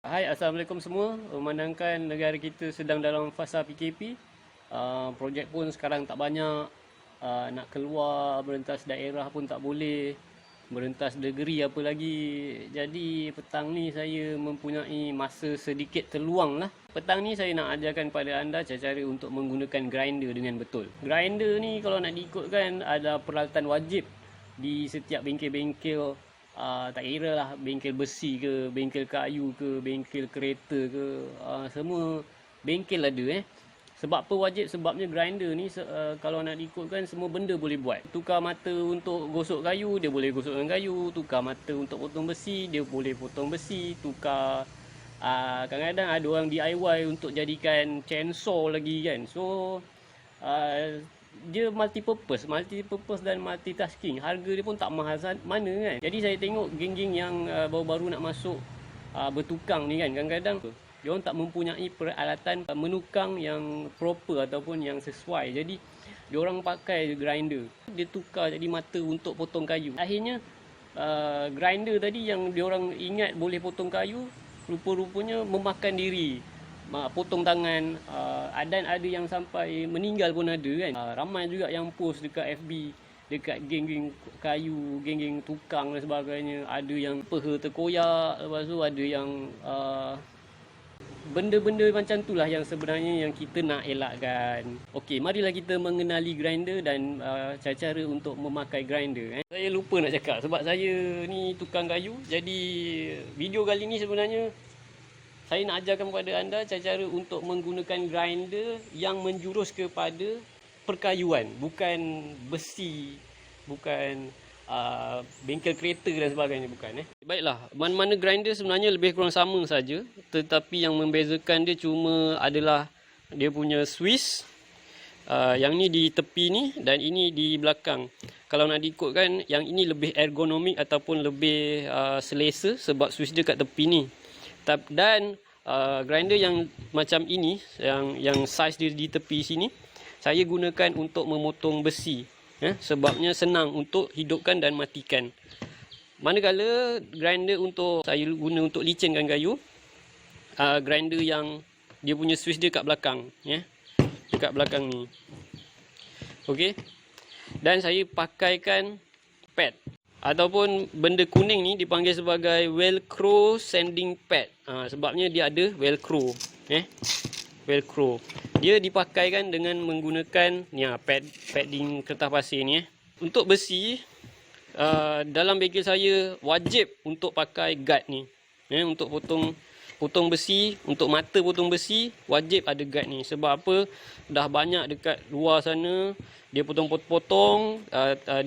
Hai, Assalamualaikum semua. Memandangkan negara kita sedang dalam fasa PKP, projek pun sekarang tak banyak, nak keluar merentas daerah pun tak boleh, merentas negeri apa lagi. Jadi petang ni saya mempunyai masa sedikit terluang lah. Petang ni saya nak ajarkan pada anda cara-cara untuk menggunakan grinder dengan betul. Grinder ni kalau nak diikutkan ada peralatan wajib di setiap bengkel-bengkel. Tak kira lah bengkel besi ke, bengkel kayu ke, bengkel kereta ke, semua bengkel ada. Sebab apa wajib? Sebabnya grinder ni kalau nak diikutkan semua benda boleh buat. Tukar mata untuk gosok kayu, dia boleh gosokkan kayu. Tukar mata untuk potong besi, dia boleh potong besi. Tukar kadang-kadang ada orang DIY untuk jadikan chainsaw lagi kan. So dia multi-purpose dan multitasking. Harga dia pun tak mahal mana kan. Jadi saya tengok geng-geng yang baru-baru nak masuk bertukang ni kan, kadang-kadang dia orang tak mempunyai peralatan menukang yang proper ataupun yang sesuai. Jadi dia orang pakai grinder. Dia tukar jadi mata untuk potong kayu. Akhirnya grinder tadi yang dia orang ingat boleh potong kayu, rupa-rupanya memakan diri, potong tangan, dan ada yang sampai meninggal pun ada kan. Ramai juga yang post dekat FB, dekat geng-geng kayu, geng-geng tukang dan sebagainya. Ada yang peha terkoyak, lepas tu ada yang benda-benda macam tu lah yang sebenarnya yang kita nak elakkan. Okey, marilah kita mengenali grinder dan cara-cara untuk memakai grinder. Saya lupa nak cakap sebab saya ni tukang kayu. Jadi video kali ni sebenarnya saya nak ajarkan kepada anda cara-cara untuk menggunakan grinder yang menjurus kepada perkayuan, bukan besi, bukan bengkel kereta dan sebagainya, bukan. Baiklah, mana-mana grinder sebenarnya lebih kurang sama saja, tetapi yang membezakan dia cuma adalah dia punya Swiss. Yang ni di tepi ni dan ini di belakang. Kalau nak diikutkan, yang ini lebih ergonomik ataupun lebih selesa sebab Swiss dia kat tepi ni. Dan grinder yang macam ini, yang saiz dia di tepi sini, saya gunakan untuk memotong besi. Sebabnya senang untuk hidupkan dan matikan. Manakala grinder untuk saya guna untuk licinkan kayu, grinder yang dia punya Swiss dia kat belakang, dekat belakang ni. Okey. Dan saya pakaikan pad ataupun benda kuning ni dipanggil sebagai velcro sanding pad. Sebabnya dia ada velcro, velcro. Dia dipakaikan dengan menggunakan ni padding kertas pasir ni. Untuk besi, dalam bengkel saya wajib untuk pakai guard ni. Untuk potong besi, untuk mata potong besi wajib ada guard ni. Sebab apa? Dah banyak dekat luar sana dia potong-potong,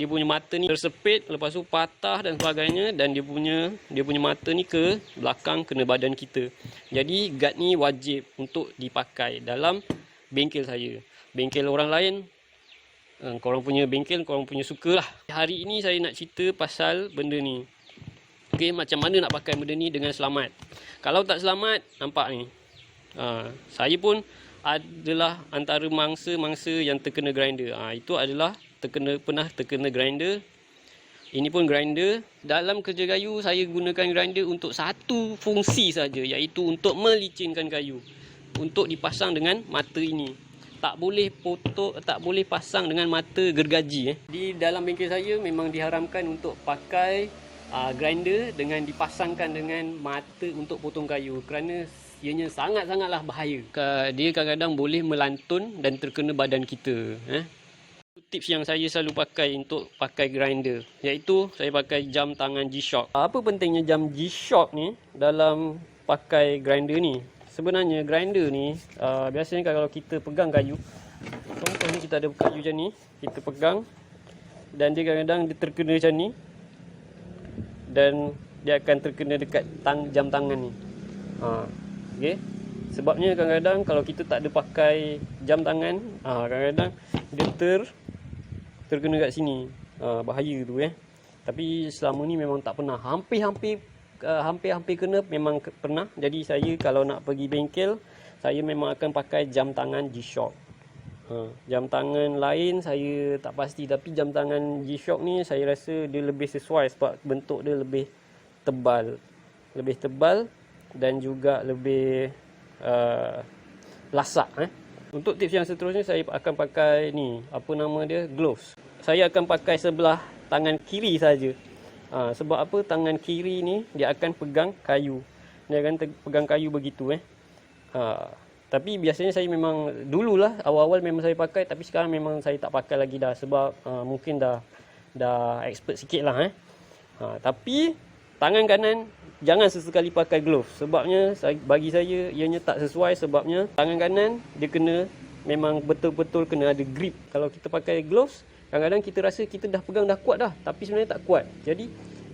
dia punya mata ni tersepit, lepas tu patah dan sebagainya, dan dia punya mata ni ke belakang kena badan kita. Jadi guard ni wajib untuk dipakai dalam bengkel saya. Bengkel orang lain, korang punya bengkel, korang punya suka lah. Hari ini saya nak cerita pasal benda ni. Okey, macam mana nak pakai benda ni dengan selamat. Kalau tak selamat, nampak ni. Saya pun adalah antara mangsa-mangsa yang terkena grinder. Itu adalah pernah terkena grinder. Ini pun grinder. Dalam kerja kayu, saya gunakan grinder untuk satu fungsi saja, iaitu untuk melicinkan kayu. Untuk dipasang dengan mata ini. Tak boleh pasang dengan mata gergaji. Di dalam bengkel saya memang diharamkan untuk pakai grinder dengan dipasangkan dengan mata untuk potong kayu, kerana ianya sangat-sangatlah bahaya. Dia kadang-kadang boleh melantun dan terkena badan kita. Tips yang saya selalu pakai untuk pakai grinder, iaitu saya pakai jam tangan G-Shock. Apa pentingnya jam G-Shock ni dalam pakai grinder ni? Sebenarnya grinder ni biasanya kalau kita pegang kayu, contohnya kita ada kayu macam ni, kita pegang dan dia kadang-kadang dia terkena macam ni, dan dia akan terkena dekat jam tangan ni. Okay. Sebabnya kadang-kadang kalau kita tak ada pakai jam tangan, kadang-kadang dia terkena kat sini. Bahaya tu. Tapi selama ni memang tak pernah. Hampir-hampir kena, memang pernah. Jadi saya kalau nak pergi bengkel, saya memang akan pakai jam tangan G-Shock. Jam tangan lain saya tak pasti, tapi jam tangan G-Shock ni saya rasa dia lebih sesuai sebab bentuk dia lebih tebal. dan juga lebih lasak. Untuk tips yang seterusnya, saya akan pakai ni, apa nama dia, gloves. Saya akan pakai sebelah tangan kiri saja. Sebab apa? Tangan kiri ni dia akan pegang kayu. Dia akan pegang kayu begitu. Tapi biasanya saya memang dululah awal-awal memang saya pakai, tapi sekarang memang saya tak pakai lagi dah sebab mungkin dah expert sikit lah. Tapi tangan kanan jangan sesekali pakai glove, sebabnya bagi saya ianya tak sesuai. Sebabnya tangan kanan dia kena memang betul-betul kena ada grip. Kalau kita pakai gloves, kadang-kadang kita rasa kita dah pegang dah kuat dah, tapi sebenarnya tak kuat. Jadi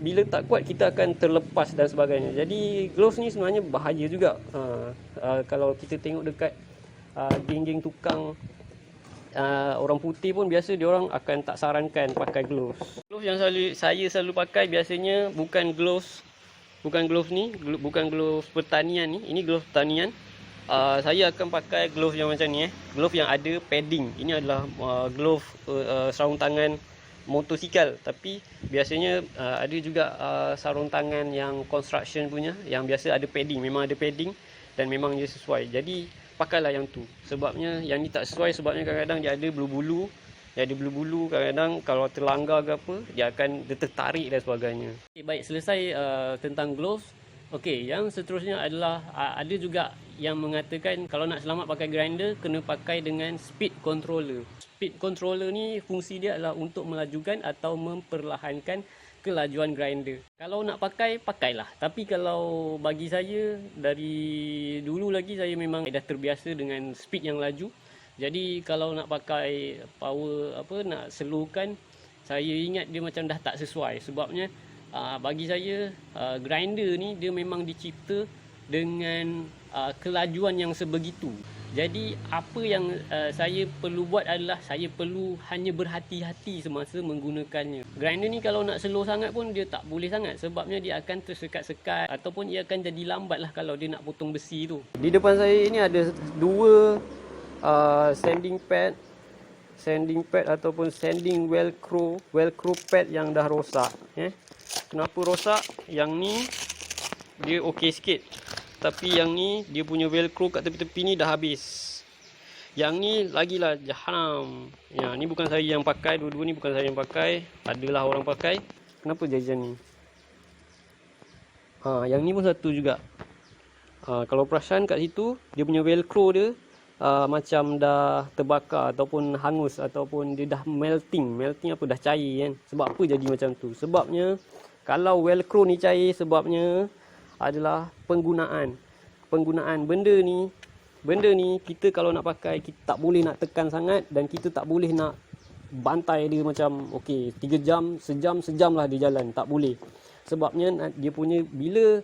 bila tak kuat, kita akan terlepas dan sebagainya. Jadi gloves ni sebenarnya bahaya juga. Kalau kita tengok dekat geng-geng tukang orang putih pun biasa dia orang akan tak sarankan pakai gloves. Gloves yang saya selalu pakai biasanya bukan gloves ni, bukan gloves pertanian ni. Ini gloves pertanian. Saya akan pakai gloves yang macam ni, gloves yang ada padding. Ini adalah gloves sarung tangan motosikal, tapi biasanya ada juga sarung tangan yang construction punya, yang biasa ada padding, memang ada padding dan memang dia sesuai. Jadi pakailah yang tu. Sebabnya yang ni tak sesuai, sebabnya kadang-kadang dia ada bulu-bulu. Kadang-kadang kalau terlanggar ke apa, dia tertarik dan sebagainya. Okay, baik, selesai tentang gloves. Okey, yang seterusnya adalah ada juga yang mengatakan kalau nak selamat pakai grinder, kena pakai dengan speed controller. Speed controller ni fungsi dia adalah untuk melajukan atau memperlahankan kelajuan grinder. Kalau nak pakai, pakailah. Tapi kalau bagi saya, dari dulu lagi saya memang dah terbiasa dengan speed yang laju. Jadi kalau nak pakai power nak slowkan, saya ingat dia macam dah tak sesuai. Sebabnya bagi saya grinder ni dia memang dicipta dengan kelajuan yang sebegitu. Jadi apa yang saya perlu buat adalah saya perlu hanya berhati-hati semasa menggunakannya. Grinder ni kalau nak slow sangat pun dia tak boleh sangat, sebabnya dia akan tersekat-sekat ataupun ia akan jadi lambat lah kalau dia nak potong besi tu. Di depan saya ini ada dua sanding pad ataupun sanding velcro pad yang dah rosak. Kenapa rosak? Yang ni dia okey sikit, tapi yang ni dia punya velcro kat tepi-tepi ni dah habis. Yang ni lagilah jahanam. Ya, ni bukan saya yang pakai, dua-dua ni bukan saya yang pakai, adalah orang pakai. Kenapa jadi macam ni? Yang ni pun satu juga. Kalau perasan kat situ, dia punya velcro dia macam dah terbakar ataupun hangus ataupun dia dah melting apa, dah cair kan. Sebab apa jadi macam tu? Sebabnya kalau velcro ni cair, sebabnya adalah penggunaan benda ni kita kalau nak pakai, kita tak boleh nak tekan sangat dan kita tak boleh nak bantai dia macam okey 3 jam, sejam lah dia jalan, tak boleh. Sebabnya dia punya bila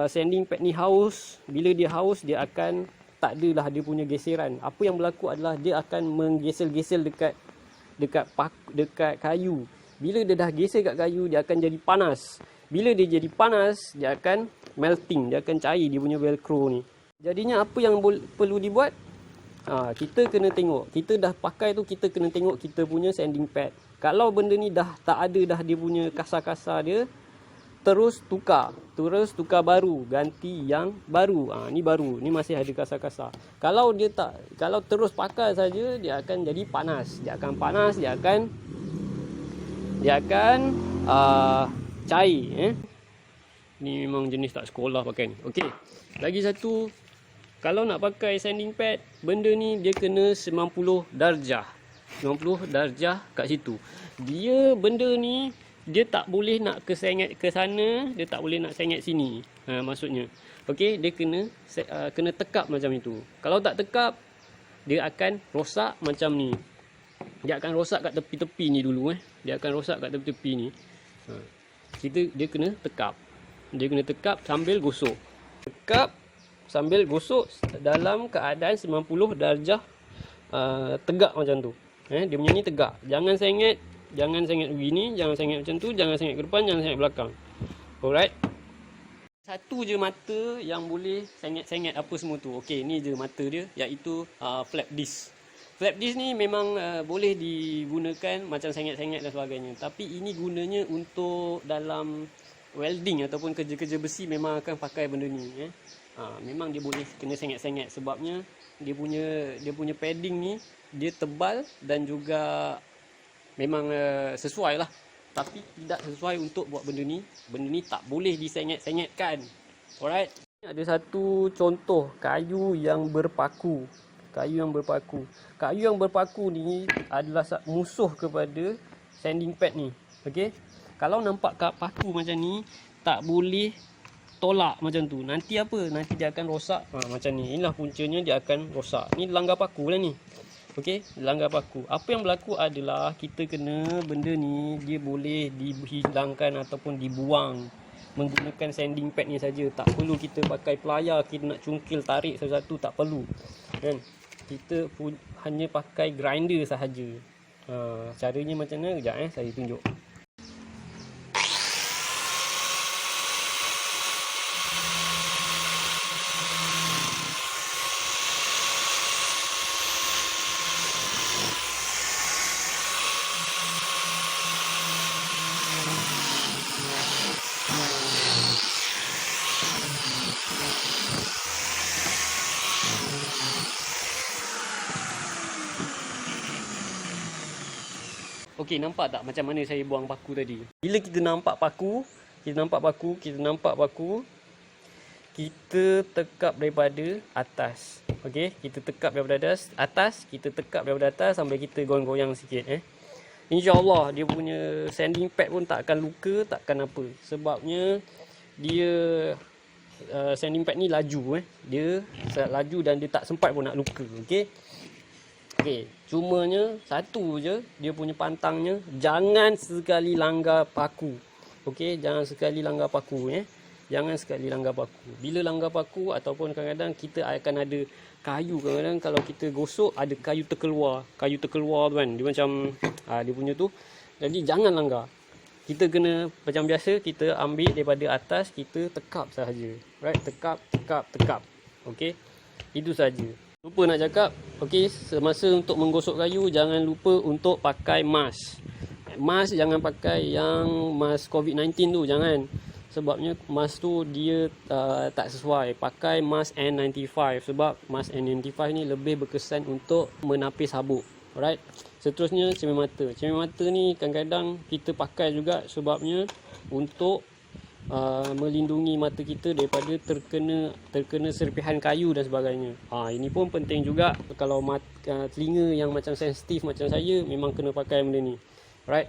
sanding pad ni haus, bila dia haus, dia akan tak adalah dia punya geseran. Apa yang berlaku adalah dia akan menggesel-gesel dekat kayu. Bila dia dah gesel kat kayu, dia akan jadi panas. Bila dia jadi panas, dia akan melting, dia akan cair dia punya velcro ni. Jadinya apa yang perlu dibuat? Kita kena tengok. Kita dah pakai tu, kita kena tengok kita punya sanding pad. Kalau benda ni dah tak ada dah dia punya kasar-kasar dia, terus tukar baru, ganti yang baru. Ni baru, ni masih ada kasar-kasar. Kalau terus pakai saja, dia akan jadi panas. Dia akan cair. Ni memang jenis tak sekolah pakai ni. Okey. Lagi satu, kalau nak pakai sanding pad, benda ni dia kena 90 darjah. 90 darjah kat situ. Benda ni dia tak boleh nak kesengit ke sana, dia tak boleh nak sengit sini. Maksudnya. Okey, dia kena tekap macam itu. Kalau tak tekap, dia akan rosak macam ni. Dia akan rosak kat tepi-tepi ni dulu. Dia akan rosak kat tepi-tepi ni. Dia kena tekap. Dia kena tekap sambil gosok. Tekap sambil gosok dalam keadaan 90 darjah tegak macam tu. Dia punya ni tegak. Jangan sengit begini, jangan sengit macam tu, jangan sengit ke depan, jangan sengit belakang. Alright. Satu je mata yang boleh sengit-sengit apa semua tu. Okey, ni je mata dia, iaitu flap disc. Flap disc ni memang boleh digunakan macam sengit-sengit dan sebagainya. Tapi ini gunanya untuk dalam welding ataupun kerja-kerja besi memang akan pakai benda ni. Memang dia boleh kena sengit-sengit sebabnya dia punya padding ni dia tebal dan juga memang sesuai lah. Tapi tidak sesuai untuk buat benda ni. Benda ni tak boleh disengit-sengitkan. Alright. Ada satu contoh kayu yang berpaku. Kayu yang berpaku ni adalah musuh kepada sanding pad ni. Okey. Kalau nampak kat paku macam ni, tak boleh tolak macam tu. Nanti apa? Nanti dia akan rosak. Macam ni. Inilah puncanya dia akan rosak. Ni langgar paku lah ni. Okey, langgar paku. Apa yang berlaku adalah kita kena benda ni dia boleh dihilangkan ataupun dibuang menggunakan sanding pad ni saja. Tak perlu kita pakai plier, kita nak cungkil tarik satu-satu, tak perlu. Kan? Kita hanya pakai grinder sahaja. Caranya macam mana? Kejap saya tunjuk. Okey, nampak tak macam mana saya buang paku tadi? Bila kita nampak paku, kita tekap daripada atas. Okey, kita tekap daripada atas, kita tekap daripada atas sampai kita goyang-goyang sikit InsyaAllah dia punya sanding pad pun tak akan luka, tak akan apa. Sebabnya dia sanding pad ni laju Dia sangat laju dan dia tak sempat pun nak luka. Okey, cumanya satu je dia punya pantangnya, jangan sekali langgar paku. Okey, jangan sekali langgar paku Jangan sekali langgar paku. Bila langgar paku ataupun kadang-kadang kita akan ada kayu, kadang-kadang kalau kita gosok ada kayu terkeluar tu kan. Dia macam dia punya tu. Jadi jangan langgar. Kita kena macam biasa, kita ambil daripada atas, kita tekap sahaja. Right, tekap. Okey. Itu saja. Lupa nak cakap, okey, semasa untuk menggosok kayu jangan lupa untuk pakai mask. Mask jangan pakai yang mask COVID-19 tu, jangan. Sebabnya mask tu dia tak sesuai. Pakai mask N95 sebab mask N95 ni lebih berkesan untuk menapis habuk. Alright. Seterusnya cermin mata. Cermin mata ni kadang-kadang kita pakai juga sebabnya untuk melindungi mata kita daripada terkena serpihan kayu dan sebagainya. Ini pun penting juga. Kalau telinga yang macam sensitif macam saya, memang kena pakai benda ni. Right?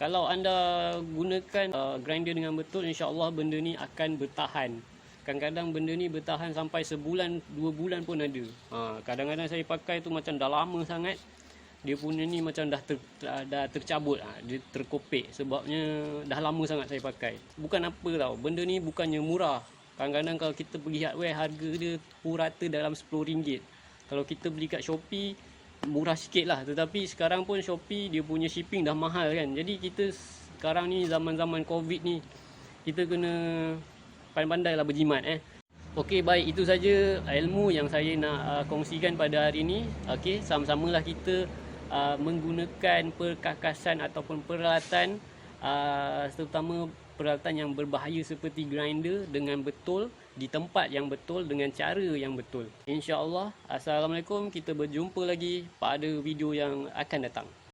Kalau anda gunakan grinder dengan betul, insya-Allah benda ni akan bertahan. Kadang-kadang benda ni bertahan sampai sebulan, 2 bulan pun ada. Kadang-kadang saya pakai tu macam dah lama sangat. Dia punya ni macam dah tercabut, dia terkopek sebabnya dah lama sangat saya pakai. Bukan apa tau, benda ni bukannya murah. Kadang-kadang kalau kita pergi hardware, harga dia purata dalam RM10. Kalau kita beli kat Shopee, murah sikit lah. Tetapi sekarang pun Shopee dia punya shipping dah mahal kan. Jadi kita sekarang ni zaman-zaman COVID ni, kita kena pandai-pandai lah berjimat Okey, baik, itu saja ilmu yang saya nak kongsikan pada hari ini. Okey, sama-samalah kita menggunakan perkakasan ataupun peralatan terutama peralatan yang berbahaya seperti grinder dengan betul, di tempat yang betul, dengan cara yang betul. InsyaAllah. Assalamualaikum. Kita berjumpa lagi pada video yang akan datang.